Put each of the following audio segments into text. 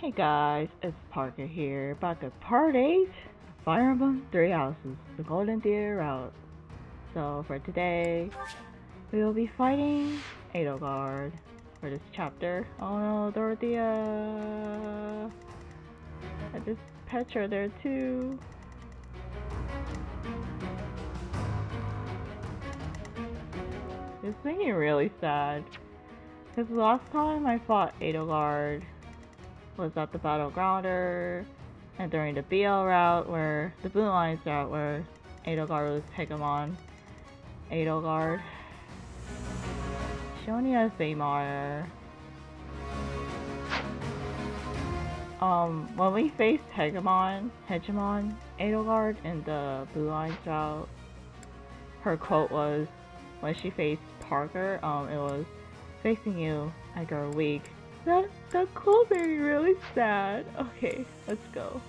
Hey guys, it's Parker here, back at part 8, Fire Emblem 3 Houses, the Golden Deer route. So for today, we will be fighting Edelgard for this chapter. Oh no, Dorothea! And this Petra there too. It's making me really sad, because last time I fought Edelgard was at the Battlegrounder and during the BL route, where the Blue Lines route, where Edelgard was Hegemon. Edelgard. She only has Baymar. When we faced Hegemon Edelgard in the Blue Lines route, her quote was, when she faced Parker, it was, "Facing you, I grow weak." That quote made me really sad. Okay, let's go.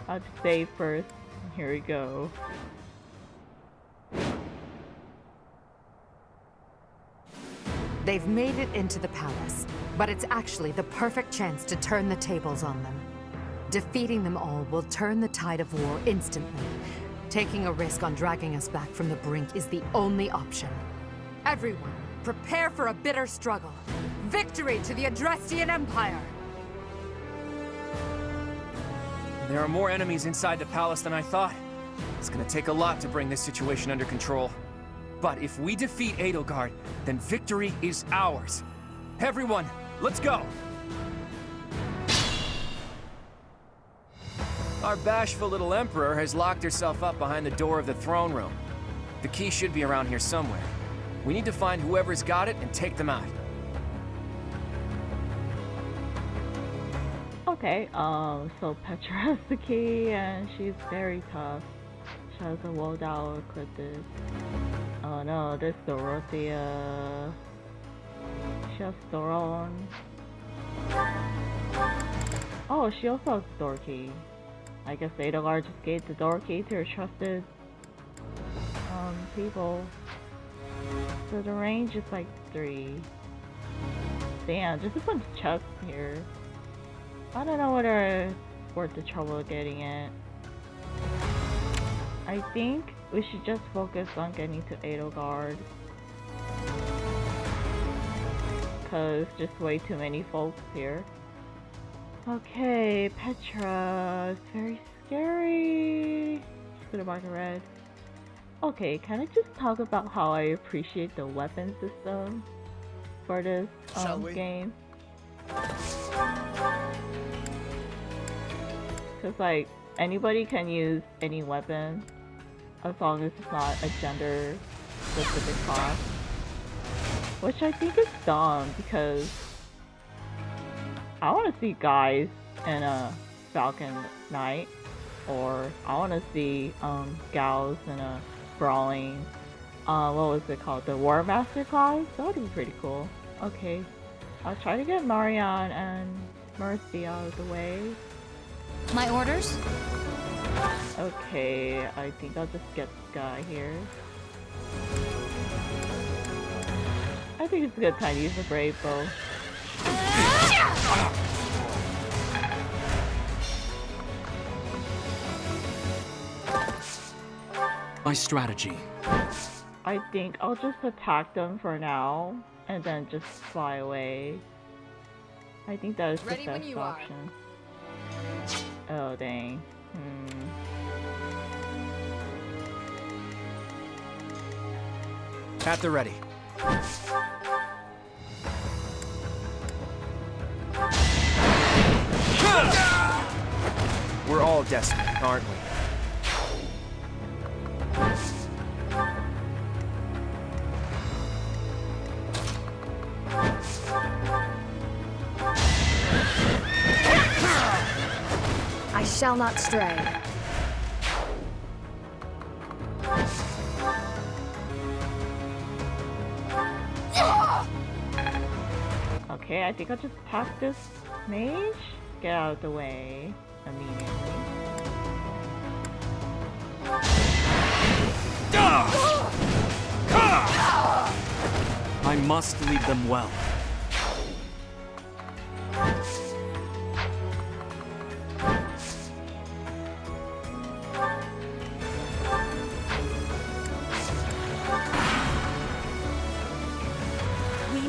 I'll just save first. Here we go. They've made it into the palace, but it's actually the perfect chance to turn the tables on them. Defeating them all will turn the tide of war instantly. Taking a risk on dragging us back from the brink is the only option. Everyone, prepare for a bitter struggle. Victory to the Adrestian Empire! There are more enemies inside the palace than I thought. It's gonna take a lot to bring this situation under control. But if we defeat Edelgard, then victory is ours. Everyone, let's go! Our bashful little emperor has locked herself up behind the door of the throne room. The key should be around here somewhere. We need to find whoever's got it and take them out. Okay, so Petra has the key and she's very tough. She has a Woldau Ecliptus. Oh no, this Dorothea. She has Thoron. Oh, she also has door key. I guess Edelgard just gave the door key to her trusted people. So the range is like 3. Damn, just a bunch of chests here. I don't know whether it's worth the trouble of getting it. I think we should just focus on getting to Edelgard, cause just way too many folks here. Okay, Petra. It's very scary. Just gonna mark it red. Okay, can I just talk about how I appreciate the weapon system for this game? Cause like, anybody can use any weapon as long as it's not a gender specific class. Which I think is dumb, because I want to see guys in a Falcon Knight, or I want to see gals in a brawling, what was it called? The War Master class? That would be pretty cool. Okay, I'll try to get Marianne and Mercy out of the way. My orders? Okay, I think I'll just get this guy here. I think it's a good time to use a Brave Bow. My strategy. I think I'll just attack them for now, and then just fly away. I think that is the best option. Oh dang. At the ready. We're all desperate, aren't we? I shall not stray. Okay, I think I'll just attack this mage. Get out of the way immediately. I must lead them well.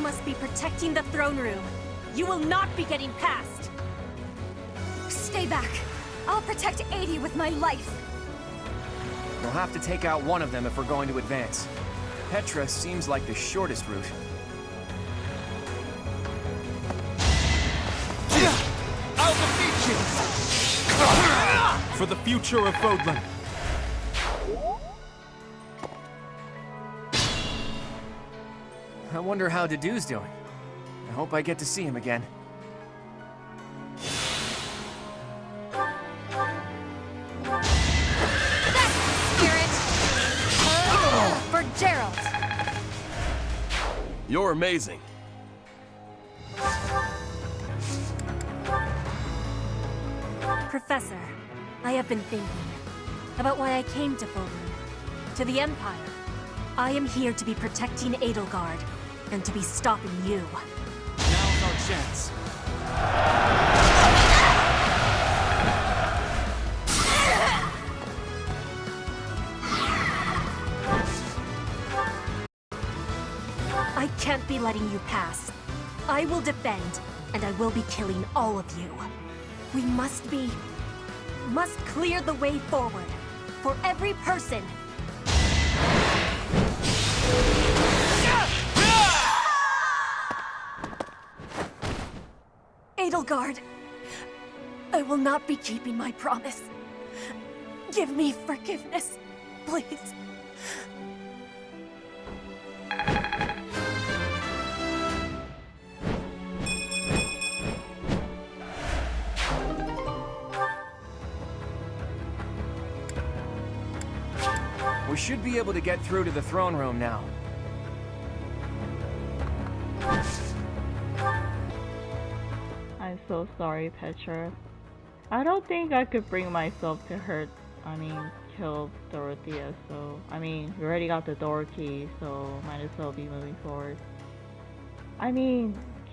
must be protecting the throne room. You will not be getting past. Stay back. I'll protect 80 with my life. We'll have to take out one of them if we're going to advance. Petra seems like the shortest route. I'll defeat you! For the future of Fodlan. I wonder how Dedue's doing. I hope I get to see him again. Spirit! For Gerald! You're amazing. Professor, I have been thinking about why I came to Fodlan, to the Empire. I am here to be protecting Edelgard, and to be stopping you. Now's our chance. I can't be letting you pass. I will defend, and I will be killing all of you. We must clear the way forward, for every person. Edelgard, I will not be keeping my promise. Give me forgiveness, please. We should be able to get through to the throne room now. I'm so sorry, Petra. I don't think I could bring myself to kill Dorothea, so... we already got the door key, so might as well be moving forward.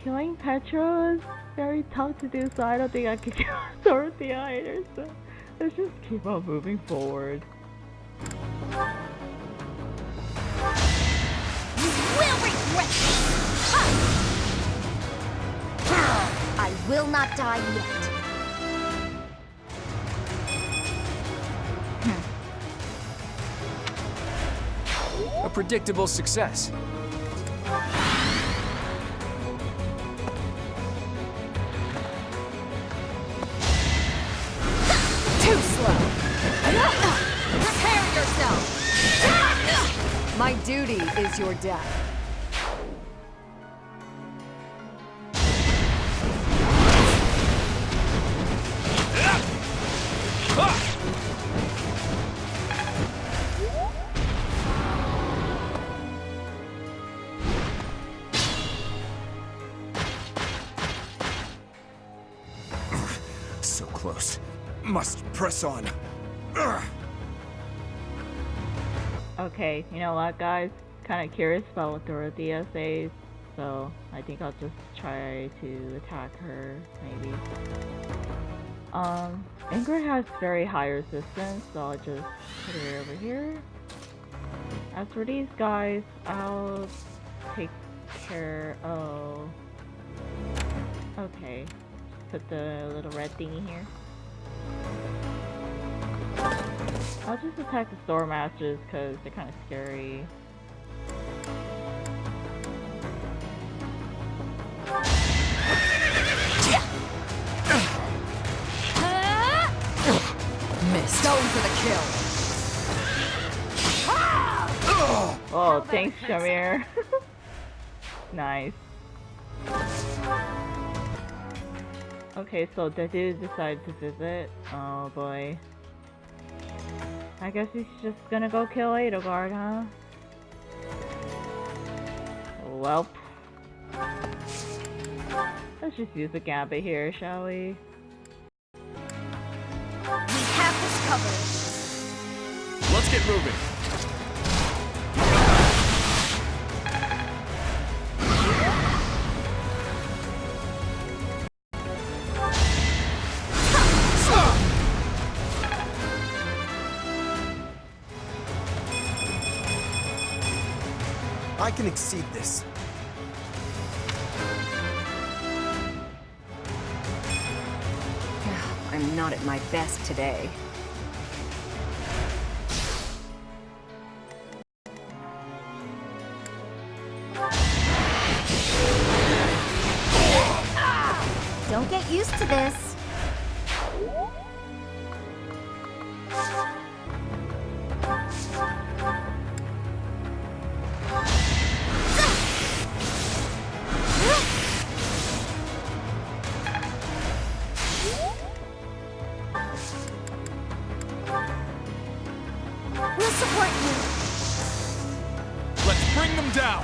Killing Petra is very tough to do, so I don't think I could kill Dorothea either, so... Let's just keep on moving forward. You will regret this! I will not die yet. A predictable success. Too slow! Prepare yourself! My duty is your death. So close. Must press on. Okay, you know what, guys? Kind of curious about what Dorothea says, so I think I'll just try to attack her, maybe. Ingrid has very high resistance, so I'll just put her over here. As for these guys, I'll take care of... Okay, put the little red thingy here. I'll just attack the Storm Masters because they're kind of scary. Missed. Going for the kill. Oh, thanks, Shamir. Nice. Okay, so the dude decided to visit. Oh boy. I guess he's just gonna go kill Edelgard, huh? Welp. Let's just use the gambit here, shall we? We have this covered. Let's get moving. I can exceed this. I'm not at my best today. Don't get used to this. We'll support you. Let's bring them down!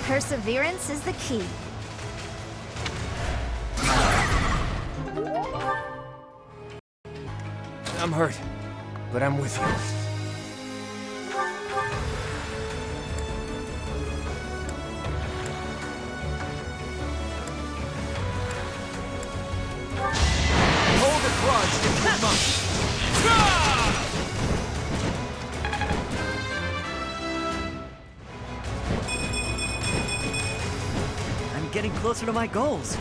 Perseverance is the key. I'm hurt, but I'm with you. Hold a grudge if you must. I'm getting closer to my goals.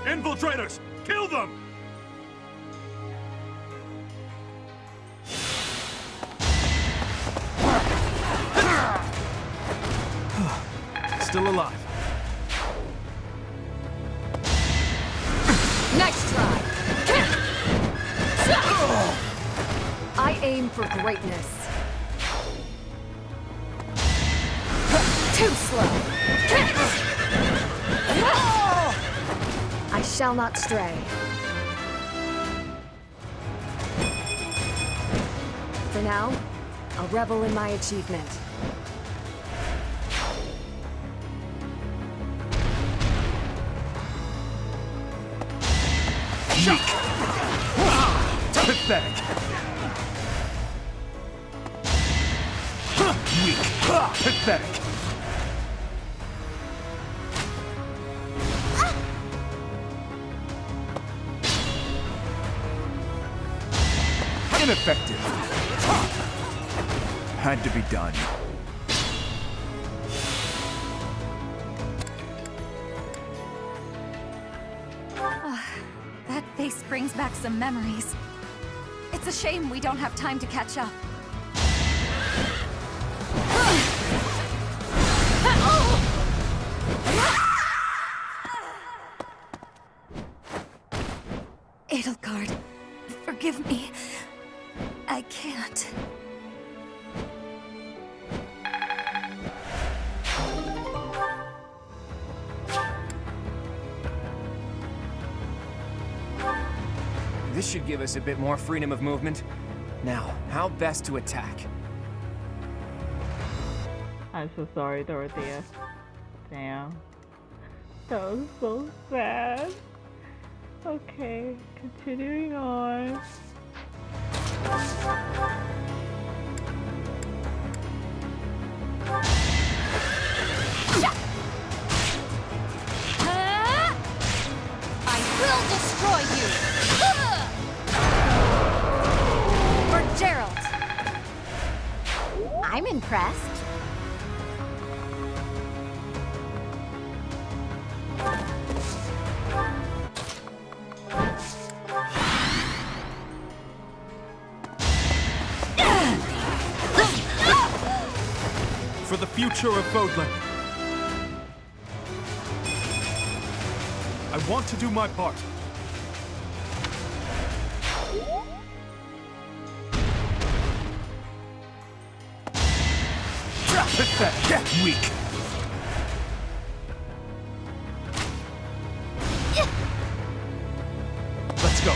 Infiltrators! Kill them! Still alive. Nice try! I aim for greatness. Too slow! I shall not stray. For now, I'll revel in my achievement. Pathetic. Weak. Pathetic. Ineffective. Had to be done. That face brings back some memories. It's a shame we don't have time to catch up. Edelgard, forgive me. I can't. This should give us a bit more freedom of movement. Now, how best to attack? I'm so sorry, Dorothea. Damn. That was so sad. Okay, continuing on. I will destroy you! For Gerald! I'm impressed. For the future of Bodland. I want to do my part. Weak. Let's go.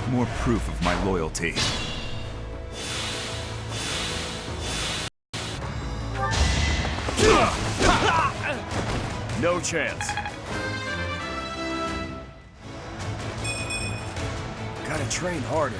More proof of my loyalty. No chance. Gotta train harder.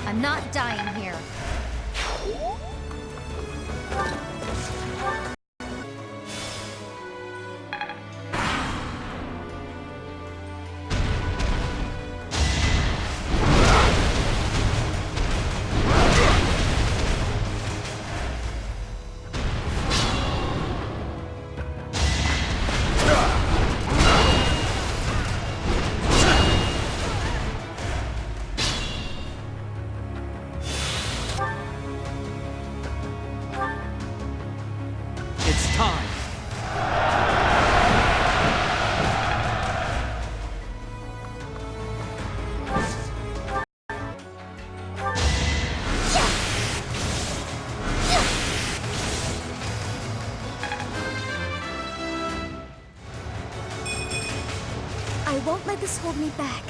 I'm not dying here. It's time. I won't let this hold me back.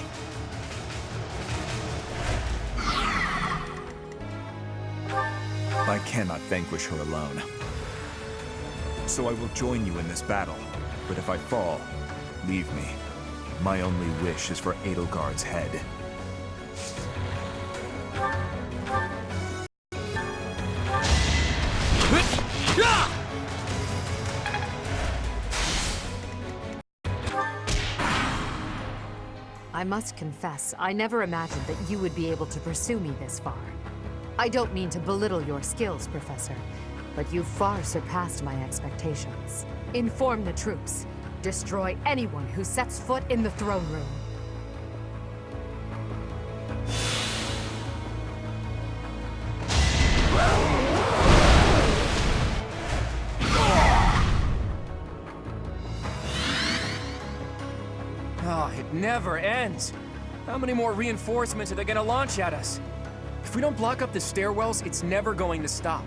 I cannot vanquish her alone. So I will join you in this battle. But if I fall, leave me. My only wish is for Edelgard's head. I must confess, I never imagined that you would be able to pursue me this far. I don't mean to belittle your skills, Professor, but you far surpassed my expectations. Inform the troops. Destroy anyone who sets foot in the throne room. Oh, it never ends. How many more reinforcements are they gonna launch at us? If we don't block up the stairwells, it's never going to stop.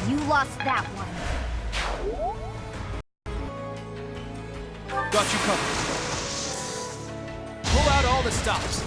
You lost that one. Got you covered. Pull out all the stops.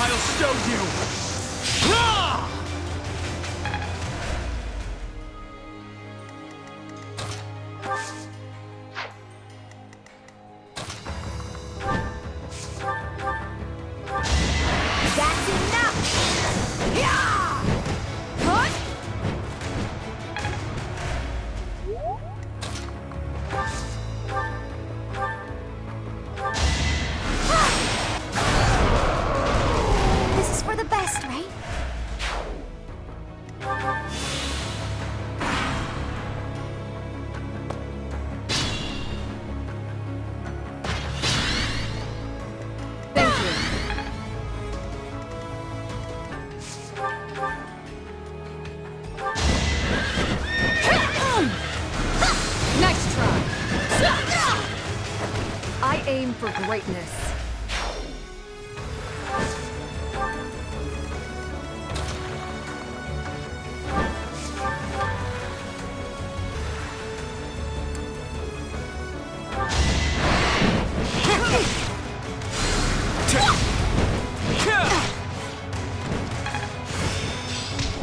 I'll show you! That's enough! Yeah! Huh? This is for the best, right? greatness.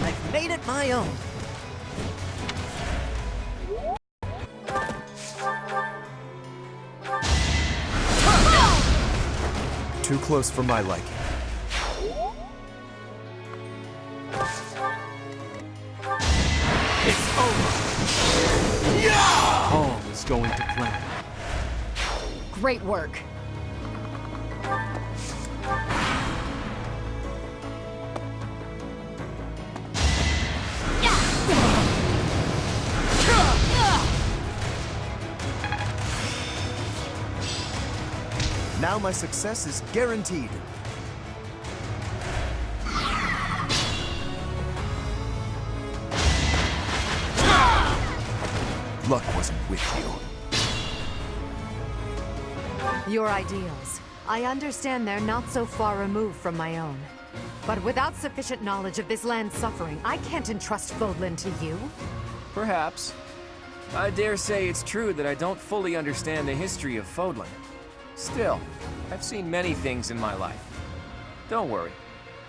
I've made it my own. Too close for my liking. It's over! All is going to plan. Great work. Now my success is guaranteed. Luck wasn't with you. Your ideals. I understand they're not so far removed from my own. But without sufficient knowledge of this land's suffering, I can't entrust Fodlan to you. Perhaps. I dare say it's true that I don't fully understand the history of Fodlan. Still, I've seen many things in my life. Don't worry.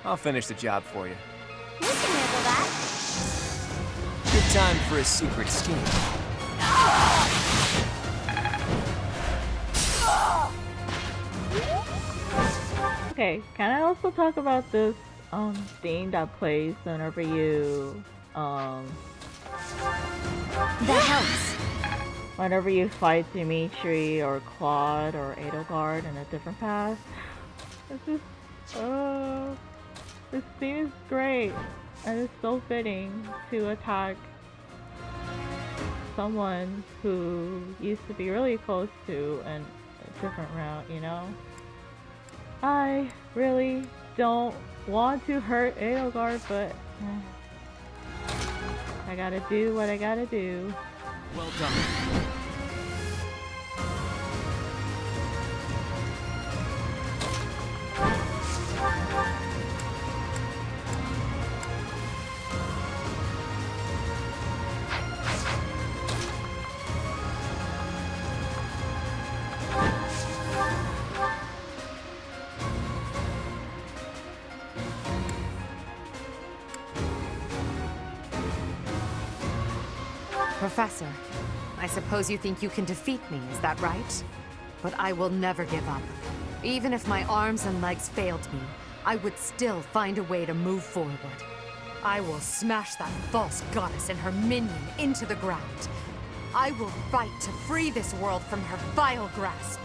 I'll finish the job for you. We can handle that. Good time for a secret scheme. Okay, can I also talk about this theme that plays whenever you That helps. whenever you fight Dimitri or Claude or Edelgard in a different path? This theme is great, and it's so fitting to attack someone who used to be really close to in a different route, you know? I really don't want to hurt Edelgard, but I gotta do what I gotta do. Well done. Professor, I suppose you think you can defeat me, is that right? But I will never give up. Even if my arms and legs failed me, I would still find a way to move forward. I will smash that false goddess and her minion into the ground. I will fight to free this world from her vile grasp.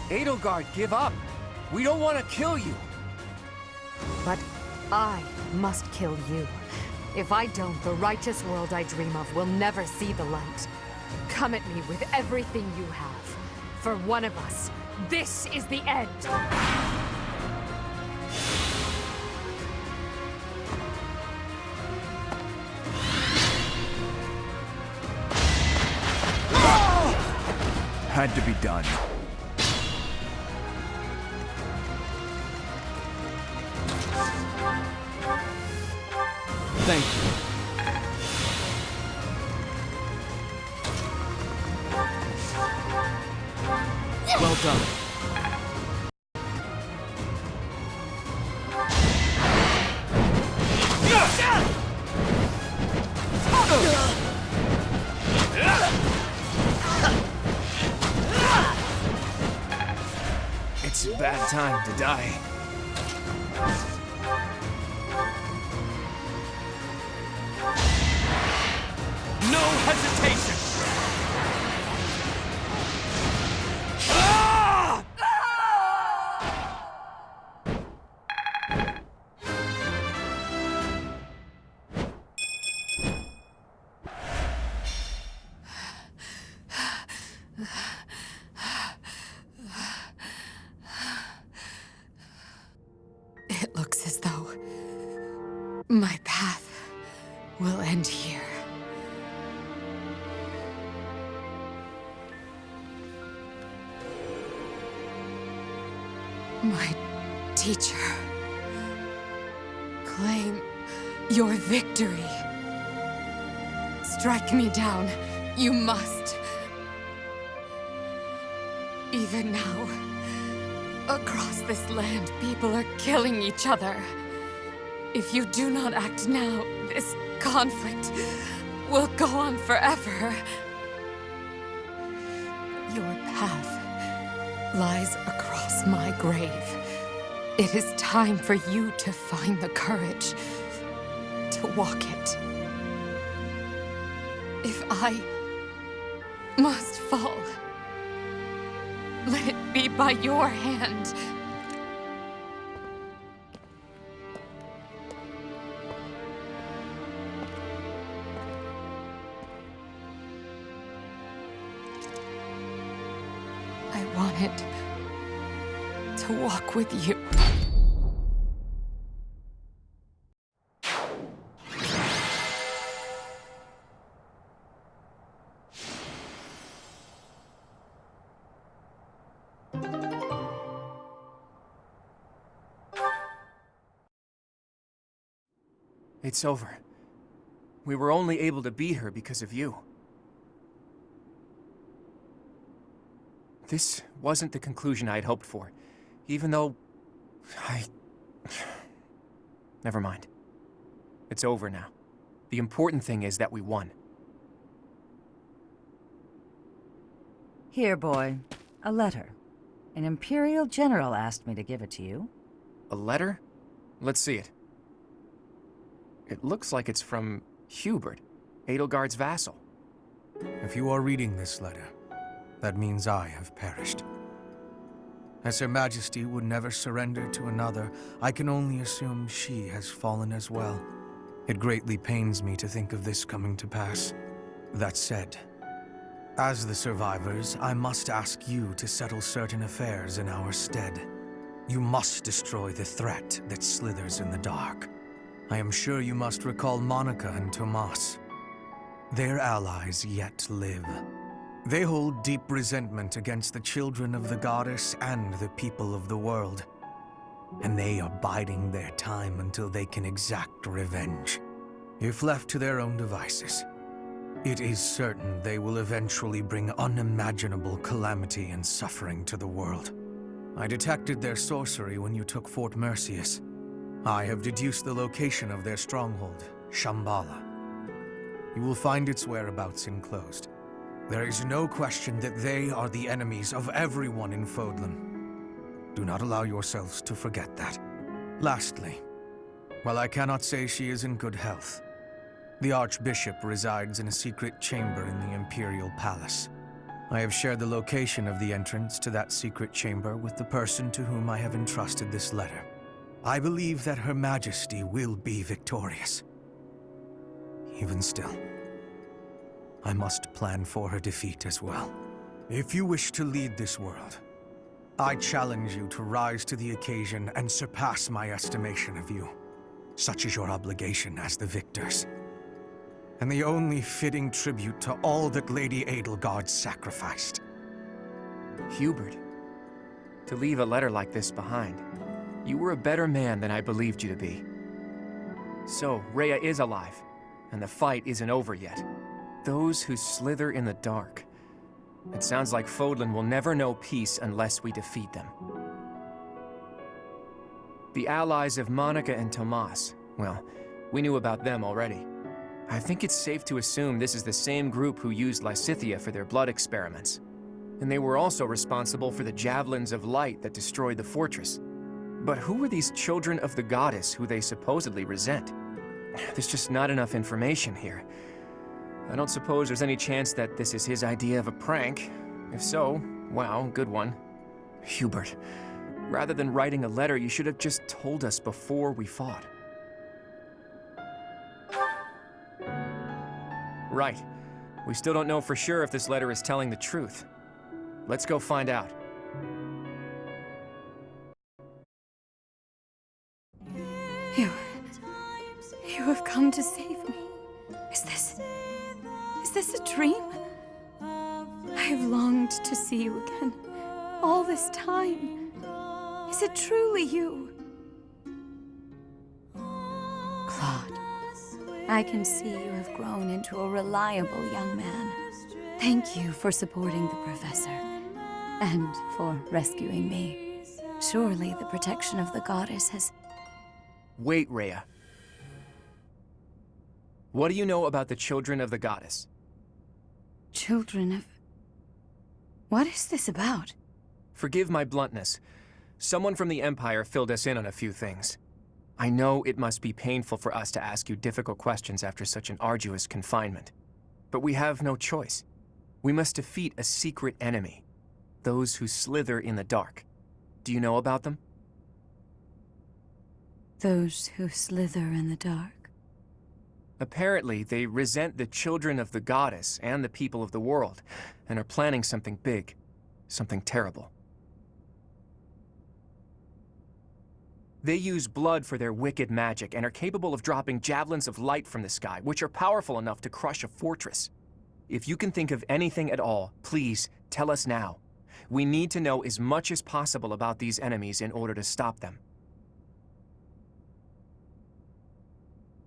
Edelgard, give up! We don't want to kill you! But I must kill you. If I don't, the righteous world I dream of will never see the light. Come at me with everything you have. For one of us, this is the end! Had to be done. Thank you. Well done. It's a bad time to die. No hesitation! My teacher. Claim your victory. Strike me down. You must. Even now, across this land, people are killing each other. If you do not act now, this conflict will go on forever. Your path lies across my grave. It is time for you to find the courage to walk it. If I must fall, let it be by your hand. I wanted to walk with you. It's over. We were only able to beat her because of you. This wasn't the conclusion I had hoped for, even though Never mind. It's over now. The important thing is that we won. Here, boy. A letter. An Imperial General asked me to give it to you. A letter? Let's see it. It looks like it's from Hubert, Edelgard's vassal. If you are reading this letter, that means I have perished. As Her Majesty would never surrender to another, I can only assume she has fallen as well. It greatly pains me to think of this coming to pass. That said, as the survivors, I must ask you to settle certain affairs in our stead. You must destroy the threat that slithers in the dark. I am sure you must recall Monica and Tomas. Their allies yet live. They hold deep resentment against the children of the goddess and the people of the world. And they are biding their time until they can exact revenge. If left to their own devices, it is certain they will eventually bring unimaginable calamity and suffering to the world. I detected their sorcery when you took Fort Mercius. I have deduced the location of their stronghold, Shambhala. You will find its whereabouts enclosed. There is no question that they are the enemies of everyone in Fodlan. Do not allow yourselves to forget that. Lastly, while I cannot say she is in good health, the Archbishop resides in a secret chamber in the Imperial Palace. I have shared the location of the entrance to that secret chamber with the person to whom I have entrusted this letter. I believe that Her Majesty will be victorious. Even still, I must plan for her defeat as well. If you wish to lead this world, I challenge you to rise to the occasion and surpass my estimation of you. Such is your obligation as the victors. And the only fitting tribute to all that Lady Edelgard sacrificed. Hubert, to leave a letter like this behind, you were a better man than I believed you to be. So, Rhea is alive, and the fight isn't over yet. Those who slither in the dark. It sounds like Fodlan will never know peace unless we defeat them. The allies of Monica and Tomas, well, we knew about them already. I think it's safe to assume this is the same group who used Lysithea for their blood experiments. And they were also responsible for the javelins of light that destroyed the fortress. But who were these children of the goddess who they supposedly resent? There's just not enough information here. I don't suppose there's any chance that this is his idea of a prank. If so, wow, good one. Hubert, rather than writing a letter, you should have just told us before we fought. Right. We still don't know for sure if this letter is telling the truth. Let's go find out. You have come to save me. Is this a dream? I have longed to see you again, all this time. Is it truly you? Claude, I can see you have grown into a reliable young man. Thank you for supporting the Professor, and for rescuing me. Surely the protection of the goddess has... Wait, Rhea. What do you know about the children of the goddess? Children of... What is this about? Forgive my bluntness. Someone from the Empire filled us in on a few things. I know it must be painful for us to ask you difficult questions after such an arduous confinement. But we have no choice. We must defeat a secret enemy. Those who slither in the dark. Do you know about them? Those who slither in the dark. Apparently, they resent the children of the goddess and the people of the world, and are planning something big, something terrible. They use blood for their wicked magic and are capable of dropping javelins of light from the sky, which are powerful enough to crush a fortress. If you can think of anything at all, please tell us now. We need to know as much as possible about these enemies in order to stop them.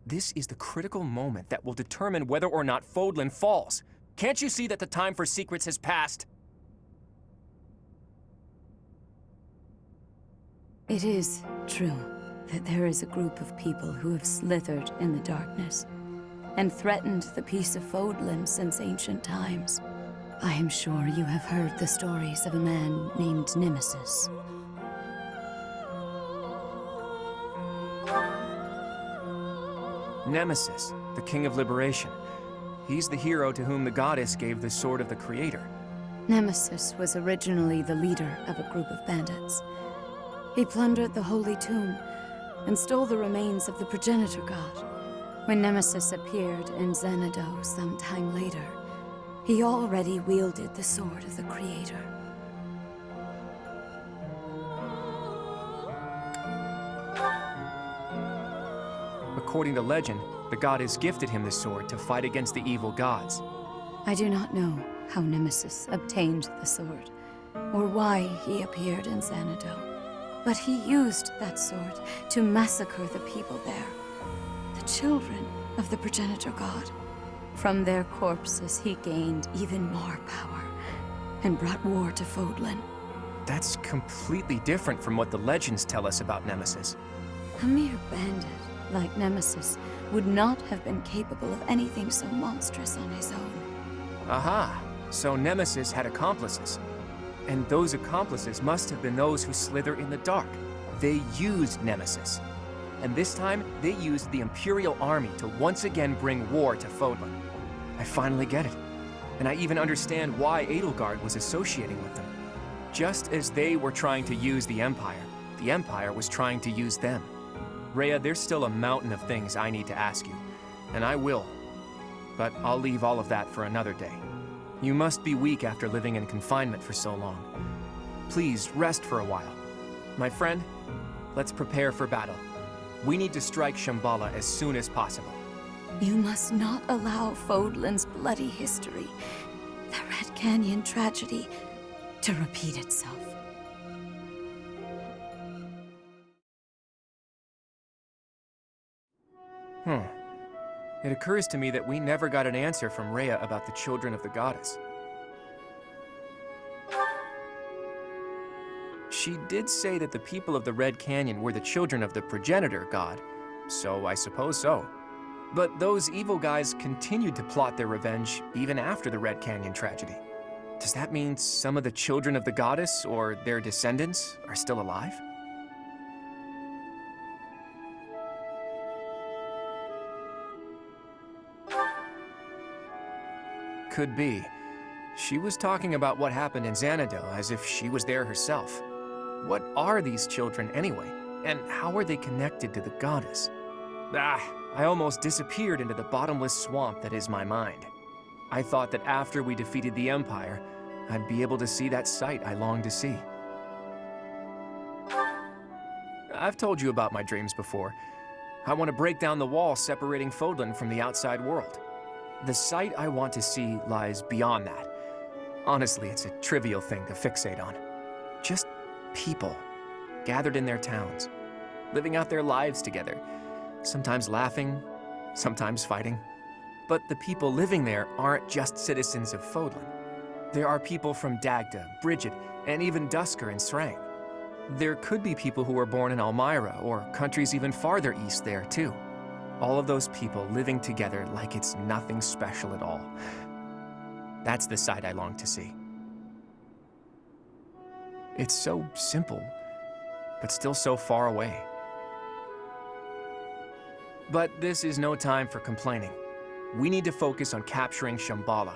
This is the critical moment that will determine whether or not Fodlan falls. Can't you see that the time for secrets has passed? It is true that there is a group of people who have slithered in the darkness and threatened the peace of Fodlan since ancient times. I am sure you have heard the stories of a man named Nemesis. Nemesis, the King of Liberation. He's the hero to whom the goddess gave the Sword of the Creator. Nemesis was originally the leader of a group of bandits. He plundered the Holy Tomb and stole the remains of the progenitor god. When Nemesis appeared in Xanadu some time later, he already wielded the Sword of the Creator. According to legend, the goddess gifted him the sword to fight against the evil gods. I do not know how Nemesis obtained the sword, or why he appeared in Xanadu, but he used that sword to massacre the people there, the children of the progenitor god. From their corpses he gained even more power, and brought war to Fodlan. That's completely different from what the legends tell us about Nemesis. A mere bandit like Nemesis would not have been capable of anything so monstrous on his own. Aha! So Nemesis had accomplices. And those accomplices must have been those who slither in the dark. They used Nemesis. And this time, they used the Imperial Army to once again bring war to Fodlan. I finally get it. And I even understand why Edelgard was associating with them. Just as they were trying to use the Empire was trying to use them. Rhea, there's still a mountain of things I need to ask you, and I will. But I'll leave all of that for another day. You must be weak after living in confinement for so long. Please rest for a while. My friend, let's prepare for battle. We need to strike Shambhala as soon as possible. You must not allow Fodlan's bloody history, the Red Canyon tragedy, to repeat itself. It occurs to me that we never got an answer from Rhea about the children of the goddess. She did say that the people of the Red Canyon were the children of the progenitor god, so I suppose so. But those evil guys continued to plot their revenge even after the Red Canyon tragedy. Does that mean some of the children of the goddess, or their descendants, are still alive? Could be. She was talking about what happened in Xanadu as if she was there herself. What are these children anyway? And how are they connected to the goddess? I almost disappeared into the bottomless swamp that is my mind. I thought that after we defeated the Empire, I'd be able to see that sight I longed to see. I've told you about my dreams before. I want to break down the wall separating Fodlan from the outside world. The sight I want to see lies beyond that. Honestly, it's a trivial thing to fixate on. Just people. gathered in their towns, living out their lives together, sometimes laughing, sometimes fighting. But the people living there aren't just citizens of Fodlan. There are people from Dagda, Bridget, and even Dusker and Srang. There could be people who were born in Almyra or countries even farther east there too. All of those people living together like it's nothing special at all. That's the side I long to see. It's so simple, but still so far away. But this is no time for complaining. We need to focus on capturing Shambhala.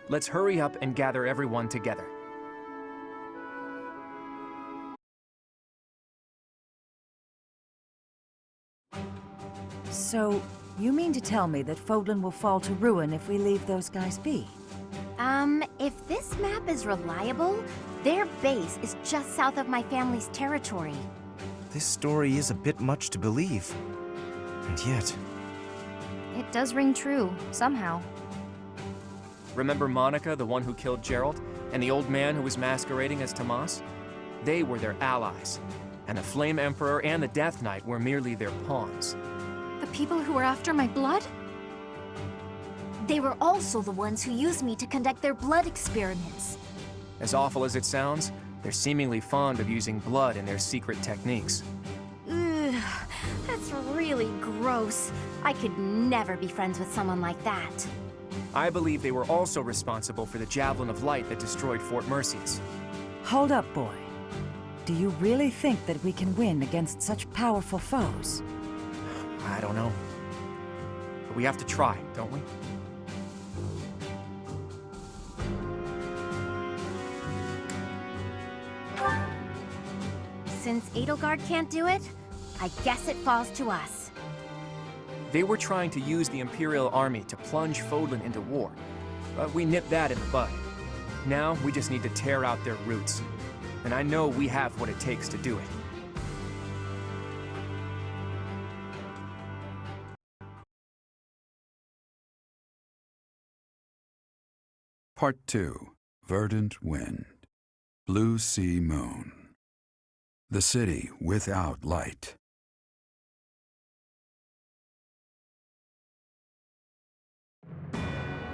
Let's hurry up and gather everyone together. So, you mean to tell me that Fodlan will fall to ruin if we leave those guys be? If this map is reliable, their base is just south of my family's territory. This story is a bit much to believe. And yet... It does ring true, somehow. Remember Monica, the one who killed Gerald, and the old man who was masquerading as Tomas? They were their allies, and the Flame Emperor and the Death Knight were merely their pawns. The people who were after my blood? They were also the ones who used me to conduct their blood experiments. As awful as it sounds, they're seemingly fond of using blood in their secret techniques. Ugh, that's really gross. I could never be friends with someone like that. I believe they were also responsible for the Javelin of Light that destroyed Fort Mercius. Hold up, boy. Do you really think that we can win against such powerful foes? I don't know. But we have to try, don't we? Since Edelgard can't do it, I guess it falls to us. They were trying to use the Imperial Army to plunge Fodlan into war, but we nipped that in the bud. Now we just need to tear out their roots, and I know we have what it takes to do it. Part 2. Verdant Wind. Blue Sea Moon. The city without light.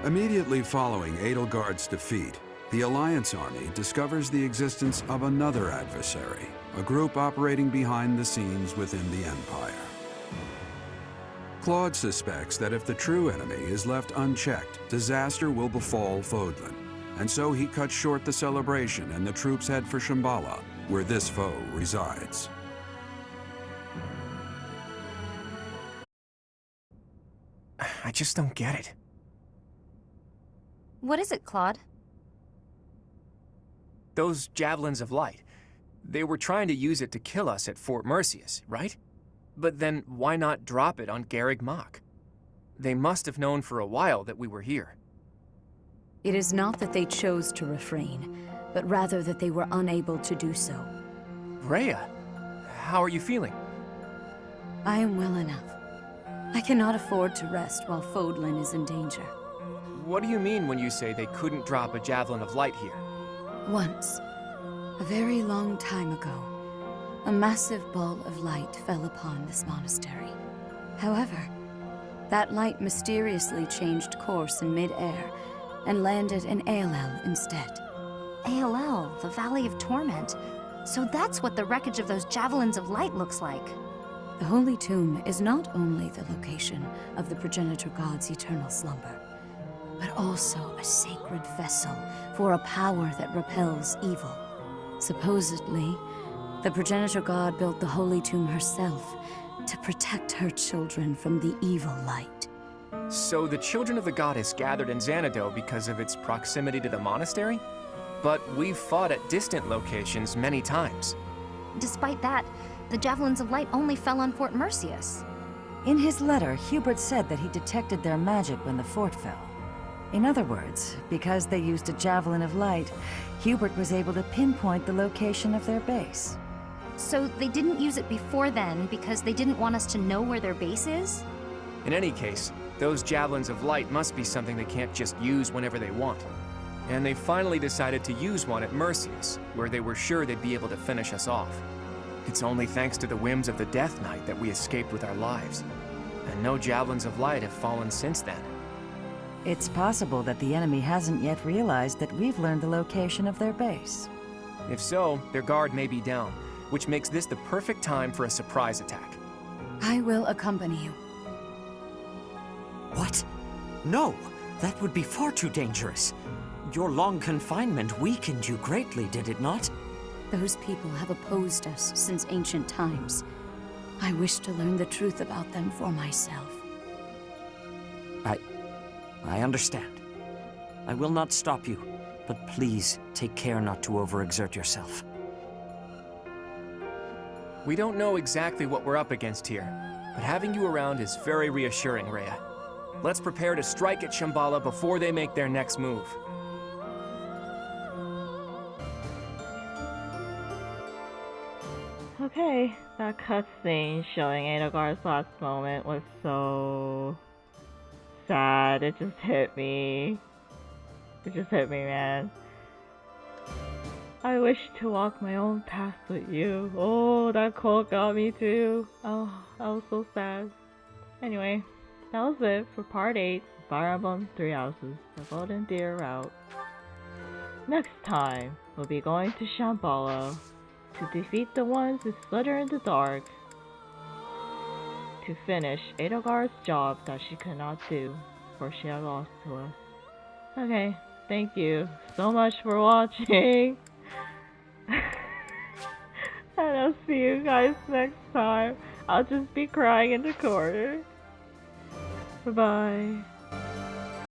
Immediately following Edelgard's defeat, the Alliance Army discovers the existence of another adversary, a group operating behind the scenes within the Empire. Claude suspects that if the true enemy is left unchecked, disaster will befall Fodlan, and so he cuts short the celebration and the troops head for Shambhala, where this foe resides. I just don't get it. What is it, Claude? Those Javelins of Light. They were trying to use it to kill us at Fort Mercius, right? But then why not drop it on Garreg Mach? They must have known for a while that we were here. It is not that they chose to refrain, but rather that they were unable to do so. Rhea, how are you feeling? I am well enough. I cannot afford to rest while Fodlan is in danger. What do you mean when you say they couldn't drop a Javelin of Light here? Once, a very long time ago, a massive ball of light fell upon this monastery. However, that light mysteriously changed course in mid-air and landed in Aelel instead. Aelel, the Valley of Torment. So that's what the wreckage of those Javelins of Light looks like. The Holy Tomb is not only the location of the progenitor god's eternal slumber, but also a sacred vessel for a power that repels evil. Supposedly, the progenitor god built the Holy Tomb herself to protect her children from the evil light. So the children of the goddess gathered in Xanadu because of its proximity to the monastery? But we've fought at distant locations many times. Despite that, the Javelins of Light only fell on Fort Mercius. In his letter, Hubert said that he detected their magic when the fort fell. In other words, because they used a Javelin of Light, Hubert was able to pinpoint the location of their base. So they didn't use it before then because they didn't want us to know where their base is? In any case, those Javelins of Light must be something they can't just use whenever they want. And they finally decided to use one at Mercius, where they were sure they'd be able to finish us off. It's only thanks to the whims of the Death Knight that we escaped with our lives. And no javelins of light have fallen since then. It's possible that the enemy hasn't yet realized that we've learned the location of their base. If so, their guard may be down, which makes this the perfect time for a surprise attack. I will accompany you. What? No! That would be far too dangerous. Your long confinement weakened you greatly, did it not? Those people have opposed us since ancient times. I wish to learn the truth about them for myself. I understand. I will not stop you, but please take care not to overexert yourself. We don't know exactly what we're up against here, but having you around is very reassuring, Rhea. Let's prepare to strike at Shambhala before they make their next move. Okay, that cutscene showing Edelgard's last moment was so sad. It just hit me. It just hit me, man. I wish to walk my own path with you. Oh, that quote got me too. Oh, that was so sad. Anyway, that was it for part 8 of Fire Emblem 3 Houses, the Golden Deer route. Next time, we'll be going to Shambhala to defeat the ones who flitter in the dark, to finish Edelgard's job that she could not do, for she had lost to us. Okay, thank you so much for watching, and I'll see you guys next time. I'll just be crying in the corner. Bye bye.